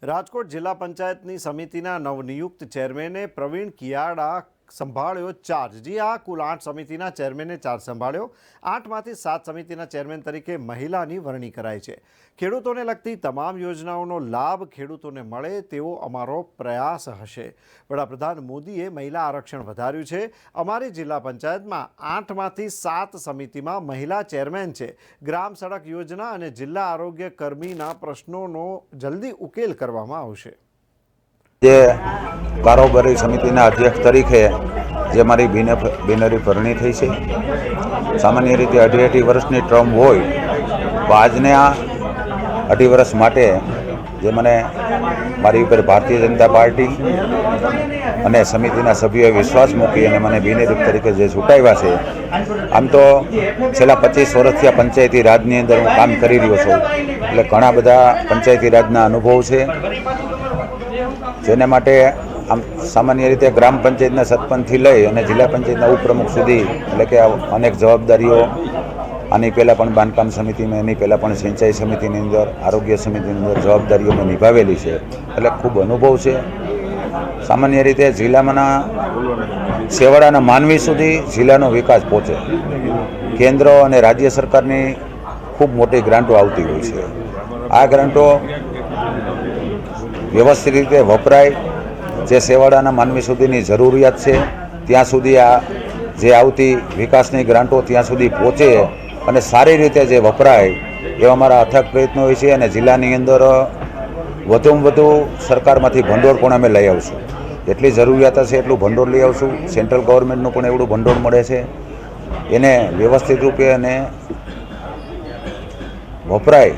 રાજકોટ જિલ્લા પંચાયતની સમિતિના નવનિયુક્ત ચેરમેને પ્રવીણ કિયાડા સંભાળ્યો ચાર્જ। જી હા, કુલ 8 સમિતિના ચેરમેને ચાર્જ સંભાળ્યો। 8માંથી 7 સમિતિના ચેરમેન તરીકે મહિલાની વરણી કરાઈ છે। ખેડૂતોને લગતી તમામ યોજનાઓનો લાભ ખેડૂતોને મળે તેવો અમારો પ્રયાસ હશે। વડાપ્રધાન મોદીએ મહિલા આરક્ષણ વધાર્યું છે। અમારી જિલ્લા પંચાયતમાં 8માંથી 7 સમિતિમાં મહિલા ચેરમેન છે। ગ્રામ સડક યોજના અને જિલ્લા આરોગ્ય કર્મીના પ્રશ્નોનો જલ્દી ઉકેલ કરવામાં આવશે। જે કારોબારી સમિતિના અધ્યક્ષ તરીકે જે મારી બિનહરીફ વરણી થઈ છે, સામાન્ય રીતે 2.5 વર્ષની ટર્મ હોય તો આજને આ 2.5 વર્ષ માટે જે મને મારી ઉપર ભારતીય જનતા પાર્ટી અને સમિતિના સભ્યોએ વિશ્વાસ મૂકી અને મને બિનહરીફ તરીકે જે ચૂંટાવ્યા છે, આમ તો છેલ્લા 25 વર્ષથી આ પંચાયતી રાજની અંદર હું કામ કરી રહ્યો છું, એટલે ઘણા બધા પંચાયતી રાજના અનુભવ છે, જેને માટે આમ સામાન્ય રીતે ગ્રામ પંચાયતના સરપંચથી લઈ અને જિલ્લા પંચાયતના ઉપપ્રમુખ સુધી એટલે કે અનેક જવાબદારીઓ આની પહેલાં પણ બાંધકામ સમિતિમાં, એની પહેલાં પણ સિંચાઈ સમિતિની અંદર, આરોગ્ય સમિતિની અંદર જવાબદારીઓ મેં નિભાવેલી છે, એટલે ખૂબ અનુભવ છે। સામાન્ય રીતે જિલ્લામાંના છેવાડાના માનવી સુધી જિલ્લાનો વિકાસ પહોંચે, કેન્દ્ર અને રાજ્ય સરકારની ખૂબ મોટી ગ્રાન્ટો આવતી હોય છે। આ ગ્રાન્ટો વ્યવસ્થિત રીતે વપરાય, જે છેવાડાના માનવી સુધીની જરૂરિયાત છે ત્યાં સુધી આ જે આવતી વિકાસની ગ્રાન્ટો ત્યાં સુધી પહોંચે અને સારી રીતે જે વપરાય એવા અમારા અથાગ પ્રયત્નો હોય છે। અને જિલ્લાની અંદર વધુમાં વધુ સરકારમાંથી ભંડોળ પણ અમે લઈ આવશું, જેટલી જરૂરિયાત હશે એટલું ભંડોળ લઈ આવશું। સેન્ટ્રલ ગવર્મેન્ટનું પણ એવડું ભંડોળ મળે છે, એને વ્યવસ્થિત રૂપે અને વપરાય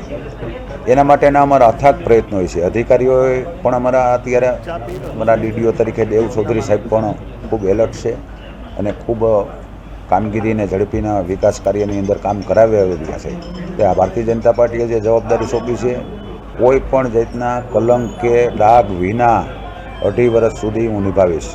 એના માટેના અમારા અથાગ પ્રયત્નો હોય છે। અધિકારીઓએ પણ અમારા અત્યારે અમારા ડીડીઓ તરીકે દેવ ચૌધરી સાહેબ પણ ખૂબ એલર્ટ છે અને ખૂબ કામગીરીને ઝડપીના વિકાસ કાર્યની અંદર કામ કરાવી રહ્યા છે। તે આ ભારતીય જનતા પાર્ટીએ જે જવાબદારી સોંપી છે, કોઈ પણ જાતના કલંક કે દાગ વિના 2.5 વર્ષ સુધી હું નિભાવીશ।